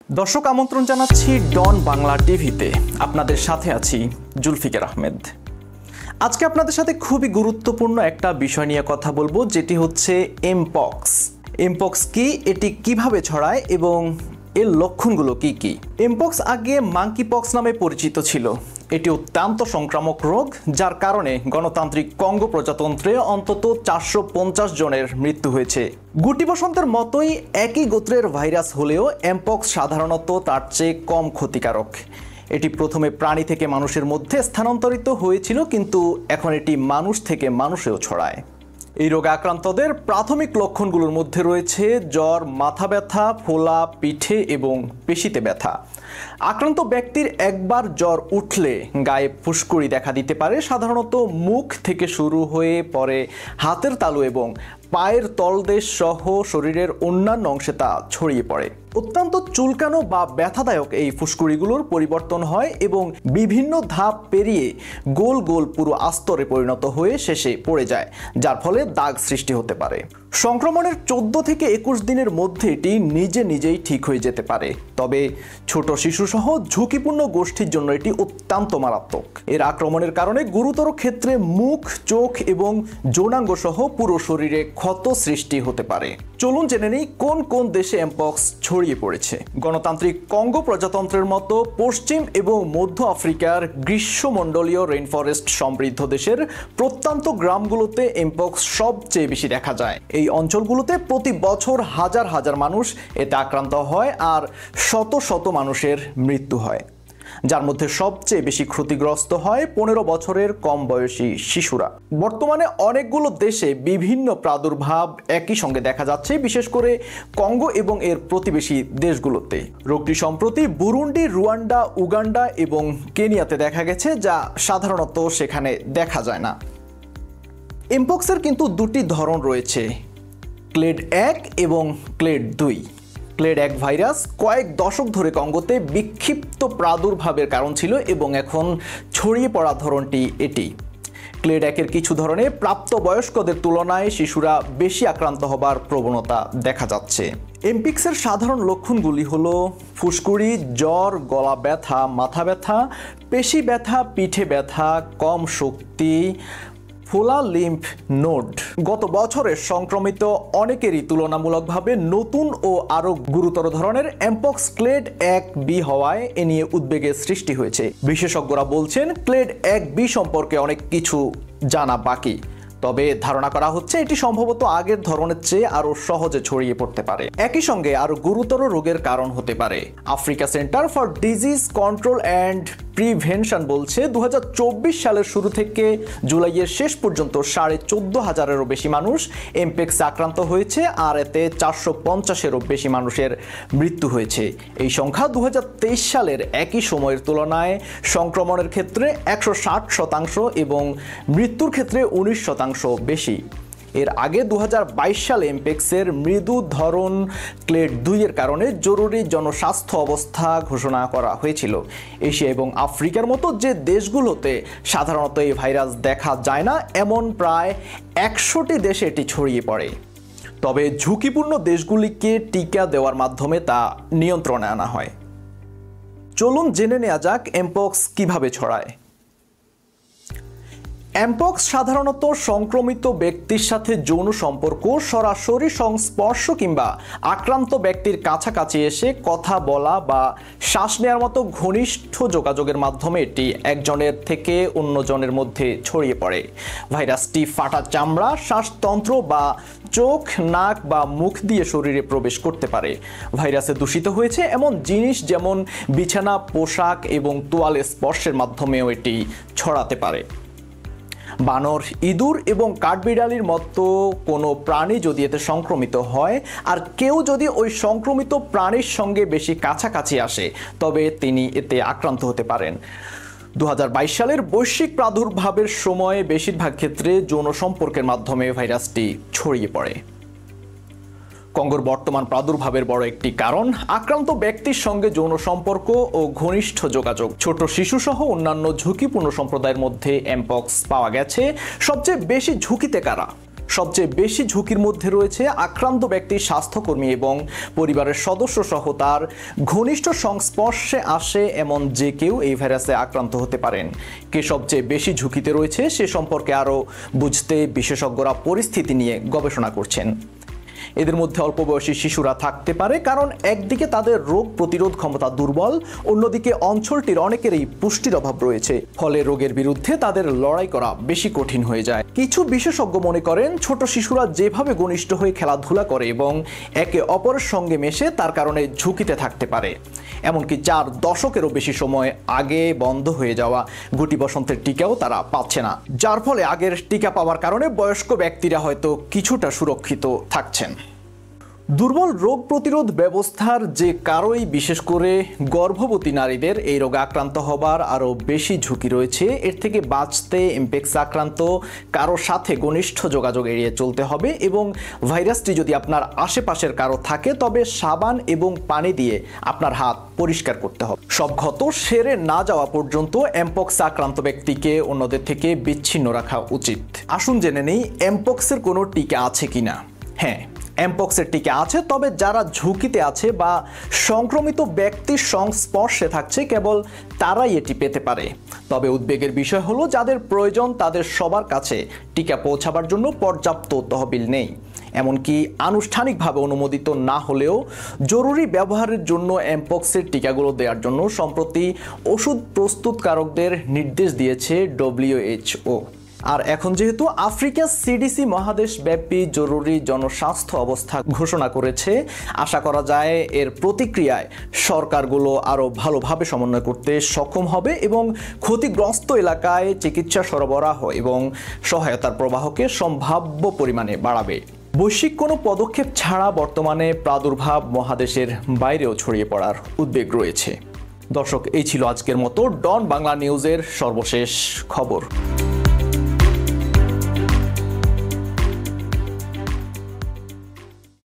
দর্শক আমন্ত্রণ জানাচ্ছি ডন বাংলা টিভিতে। আপনাদের সাথে আছি জুলফিকার আহমেদ। আজকে আপনাদের সাথে খুবই গুরুত্বপূর্ণ একটা বিষয় নিয়ে কথা বলবো, যেটি হচ্ছে এমপক্স। এমপক্স কি, এটি কিভাবে ছড়ায় এবং এর লক্ষণগুলো কি কি? এমপক্স আগে মাঙ্কি পক্স নামে পরিচিত ছিল। এটি অত্যন্ত সংক্রামক রোগ, যার কারণে গণতান্ত্রিক কঙ্গো প্রজাতন্ত্রে অন্তত 450 জনের মৃত্যু হয়েছে। গুটি বসন্তের মতোই একই গোত্রের ভাইরাস হলেও এমপক্স সাধারণত তার চেয়ে কম ক্ষতিকারক। এটি প্রথমে প্রাণী থেকে মানুষের মধ্যে স্থানান্তরিত হয়েছিল, কিন্তু এখন এটি মানুষ থেকে মানুষেও ছড়ায়। এই রোগে আক্রান্তদের প্রাথমিক লক্ষণগুলোর মধ্যে রয়েছে জ্বর, মাথা ব্যথা, ফোলা, পিঠে এবং পেশিতে ব্যথা। আক্রান্ত ব্যক্তির একবার জ্বর উঠলে গায়ে ফুসকুড়ি দেখা দিতে পারে। সাধারণত মুখ থেকে শুরু হয়ে পরে হাতের তালু এবং পায়ের তলদেশ সহ শরীরের অন্যান্য অংশে তা ছড়িয়ে পড়ে। অত্যন্ত চুলকানো বা ব্যথাদায়ক এই ফুসকুড়িগুলোর পরিবর্তন হয় এবং বিভিন্ন ধাপ পেরিয়ে গোল গোল পুরো আস্তরে পরিণত হয়ে শেষে পড়ে যায়, যার ফলে দাগ সৃষ্টি হতে পারে। সংক্রমণের 14 থেকে 21 দিনের মধ্যে এটি নিজেই ঠিক হয়ে যেতে পারে, তবে ছোট শিশুসহ ঝুঁকিপূর্ণ গোষ্ঠীর জন্য এটি অত্যন্ত মারাত্মক। এর আক্রমণের কারণে গুরুতর ক্ষেত্রে মুখ, চোখ এবং যৌনাঙ্গ সহ পুরো শরীরে ক্ষত সৃষ্টি হতে পারে। চলুন জেনে নিই কোন কোন দেশে এমপক্স ছড়িয়ে পড়েছে। গণতান্ত্রিক কঙ্গো প্রজাতন্ত্রের মতো পশ্চিম এবং মধ্য আফ্রিকার গ্রীষ্মমণ্ডলীয় রেইনফরেস্ট সমৃদ্ধ দেশের প্রত্যন্ত গ্রামগুলোতে এমপক্স সবচেয়ে বেশি দেখা যায়। এই অঞ্চলগুলোতে প্রতি বছর হাজার হাজার মানুষ এতে আক্রান্ত হয় আর শত শত মানুষের মৃত্যু হয়, যার মধ্যে সবচেয়ে বেশি ক্ষতিগ্রস্ত হয় 15 বছরের কম বয়সী শিশুরা। বর্তমানে অনেকগুলো দেশে বিভিন্ন প্রাদুর্ভাব একই সঙ্গে দেখা যাচ্ছে, বিশেষ করে কঙ্গো এবং এর প্রতিবেশী দেশগুলোতে। রোগটি সম্প্রতি বুরুন্ডি, রুয়ান্ডা, উগান্ডা এবং কেনিয়াতে দেখা গেছে, যা সাধারণত সেখানে দেখা যায় না। এমপক্সের কিন্তু দুটি ধরন রয়েছে, ক্লেড 1 এবং ক্লেড 2। ক্লেড 1 ভাইরাস কয়েক দশক ধরে কঙ্গোতে বিক্ষিপ্ত প্রাদুর্ভাবের কারণ ছিল এবং এখন ছড়িয়ে পড়া ধরনটি এটি। ক্লেড 1-এর কিছু ধরনে প্রাপ্তবয়স্কদের তুলনায় শিশুরা বেশি আক্রান্ত হবার প্রবণতা দেখা যাচ্ছে। এমপিক্সের সাধারণ লক্ষণগুলি হলো ফুসকুড়ি, জ্বর, গলা ব্যথা, মাথা ব্যথা, পেশি ব্যথা, পিঠে ব্যথা, কম শক্তি, ফোলা লিম্ফ নোড। গত বছরের সংক্রমিত অনেকেরই তুলনামূলকভাবে নতুন ও আরও গুরুতর ধরনের এমপক্স ক্লেড 1B হওয়ায় এ নিয়ে উদ্বেগের সৃষ্টি হয়েছে। বিশেষজ্ঞরা বলছেন ক্লেড 1B সম্পর্কে অনেক কিছু জানা বাকি, তবে ধারণা করা হচ্ছে এটি সম্ভবত আগের ধরনের চেয়ে আরও সহজে ছড়িয়ে পড়তে পারে। একই সঙ্গে আরও গুরুতর রোগের কারণ হতে পারে। Africa centre for disease control and prevention বলছে 2024 সালের শুরু থেকে জুলাইয়ের শেষ পর্যন্ত 14,500-এরও বেশি মানুষ এমপেক্সে আক্রান্ত হয়েছে, আর এতে 450-এরও বেশি মানুষের মৃত্যু হয়েছে। এই সংখ্যা 2023 সালের একই সময়ের তুলনায় সংক্রমণের ক্ষেত্রে 160% এবং মৃত্যুর ক্ষেত্রে 19% বেশি। এর আগে 2022 সালে এমপেক্সের মৃদু ধরন ক্লেড 2-এর কারণে জরুরি জনস্বাস্থ্য অবস্থা ঘোষণা করা হয়েছিল। এশিয়া এবং আফ্রিকার মতো যে দেশগুলোতে সাধারণত এই ভাইরাস দেখা যায় না, এমন প্রায় 100টি দেশে এটি ছড়িয়ে পড়ে। তবে ঝুঁকিপূর্ণ দেশগুলিকে টিকা দেওয়ার মাধ্যমে তা নিয়ন্ত্রণে আনা হয়। চলুন জেনে নেওয়া যাক এমপক্স কিভাবে ছড়ায়। এমপক্স সাধারণত সংক্রমিত ব্যক্তির সাথে যৌন সম্পর্ক, সরাসরি সংস্পর্শ কিংবা আক্রান্ত ব্যক্তির কাছাকাছি এসে কথা বলা বা শ্বাস নেওয়ার মতো ঘনিষ্ঠ যোগাযোগের মাধ্যমে এটি একজনের থেকে অন্যজনের মধ্যে ছড়িয়ে পড়ে। ভাইরাসটি ফাটা চামড়া, শ্বাসতন্ত্র বা চোখ, নাক বা মুখ দিয়ে শরীরে প্রবেশ করতে পারে। ভাইরাসে দূষিত হয়েছে এমন জিনিস যেমন বিছানা, পোশাক এবং তোয়ালে স্পর্শের মাধ্যমেও এটি ছড়াতে পারে। বানর, ইঁদুর এবং কাঠবিড়ালির মতো কোনো প্রাণী যদি এতে সংক্রমিত হয় আর কেউ যদি ওই সংক্রমিত প্রাণীর সঙ্গে বেশি কাছাকাছি আসে, তবে তিনি এতে আক্রান্ত হতে পারেন। 2022 সালের বৈশ্বিক প্রাদুর্ভাবের সময় বেশিরভাগ ক্ষেত্রে যৌন সম্পর্কের মাধ্যমে ভাইরাসটি ছড়িয়ে পড়ে। কঙ্গোর বর্তমান প্রাদুর্ভাবের বড় একটি কারণ আক্রান্ত ব্যক্তির সঙ্গে যৌন সম্পর্ক ও ঘনিষ্ঠ যোগাযোগ। ছোট শিশু সহ অন্যান্য ঝুঁকিপূর্ণ সম্প্রদায়ের মধ্যে এমপক্স পাওয়া গেছে। সবচেয়ে বেশি ঝুঁকিতে কারা? সবচেয়ে বেশি ঝুঁকির মধ্যে রয়েছে আক্রান্ত ব্যক্তির স্বাস্থ্যকর্মী এবং পরিবারের সদস্য সহ তার ঘনিষ্ঠ সংস্পর্শে আসে এমন যে কেউ এই ভাইরাসে আক্রান্ত হতে পারেন। কে সবচেয়ে বেশি ঝুঁকিতে রয়েছে সে সম্পর্কে আরও বুঝতে বিশেষজ্ঞরা পরিস্থিতি নিয়ে গবেষণা করছেন। এদের মধ্যে অল্প বয়সী শিশুরা থাকতে পারে, কারণ একদিকে তাদের রোগ প্রতিরোধ ক্ষমতা দুর্বল, অন্যদিকে অঞ্চলটির অনেকেরই পুষ্টির অভাব রয়েছে, ফলে রোগের বিরুদ্ধে তাদের লড়াই করা বেশি কঠিন হয়ে যায়। কিছু বিশেষজ্ঞ মনে করেন ছোট শিশুরা যেভাবে ঘনিষ্ঠ হয়ে খেলাধুলা করে এবং একে অপরের সঙ্গে মেশে তার কারণে ঝুঁকিতে থাকতে পারে। এমনকি 4 দশকেরও বেশি সময় আগে বন্ধ হয়ে যাওয়া গুটি বসন্তের টিকাও তারা পাচ্ছে না, যার ফলে আগের টিকা পাওয়ার কারণে বয়স্ক ব্যক্তিরা হয়তো কিছুটা সুরক্ষিত থাকছেন। দুর্বল রোগ প্রতিরোধ ব্যবস্থার যে কারোই বিশেষ করে গর্ভবতী নারীদের এই রোগে আক্রান্ত হবার আরও বেশি ঝুঁকি রয়েছে। এর থেকে বাঁচতে এমপেক্স আক্রান্ত কারোর সাথে ঘনিষ্ঠ যোগাযোগ এড়িয়ে চলতে হবে এবং ভাইরাসটি যদি আপনার আশেপাশের কারো থাকে তবে সাবান এবং পানি দিয়ে আপনার হাত পরিষ্কার করতে হবে। সব ক্ষত সেরে না যাওয়া পর্যন্ত এমপক্স আক্রান্ত ব্যক্তিকে অন্যদের থেকে বিচ্ছিন্ন রাখা উচিত। আসুন জেনে নেই এমপক্সের কোনো টিকা আছে কিনা। হ্যাঁ, এমপক্সের টিকা আছে, তবে যারা ঝুঁকিতে আছে বা সংক্রমিত ব্যক্তির সংস্পর্শে থাকছে কেবল তারাই এটি পেতে পারে। তবে উদ্বেগের বিষয় হলো যাদের প্রয়োজন তাদের সবার কাছে টিকা পৌঁছাবার জন্য পর্যাপ্ত তহবিল নেই। এমনকি আনুষ্ঠানিকভাবে অনুমোদিত না হলেও জরুরি ব্যবহারের জন্য এমপক্সের টিকাগুলো দেওয়ার জন্য সম্প্রতি ওষুধ প্রস্তুতকারকদের নির্দেশ দিয়েছে WHO। আর এখন যেহেতু আফ্রিকা সিডিসি মহাদেশব্যাপী জরুরি জনস্বাস্থ্য অবস্থা ঘোষণা করেছে, আশা করা যায় এর প্রতিক্রিয়ায় সরকারগুলো আরও ভালোভাবে সমন্বয় করতে সক্ষম হবে এবং ক্ষতিগ্রস্ত এলাকায় চিকিৎসা সরবরাহ এবং সহায়তার প্রবাহকে সম্ভাব্য পরিমাণে বাড়াবে। বৈশ্বিক কোনো পদক্ষেপ ছাড়া বর্তমানে প্রাদুর্ভাব মহাদেশের বাইরেও ছড়িয়ে পড়ার উদ্বেগ রয়েছে। দর্শক, এই ছিল আজকের মতো ডন বাংলা নিউজের সর্বশেষ খবর।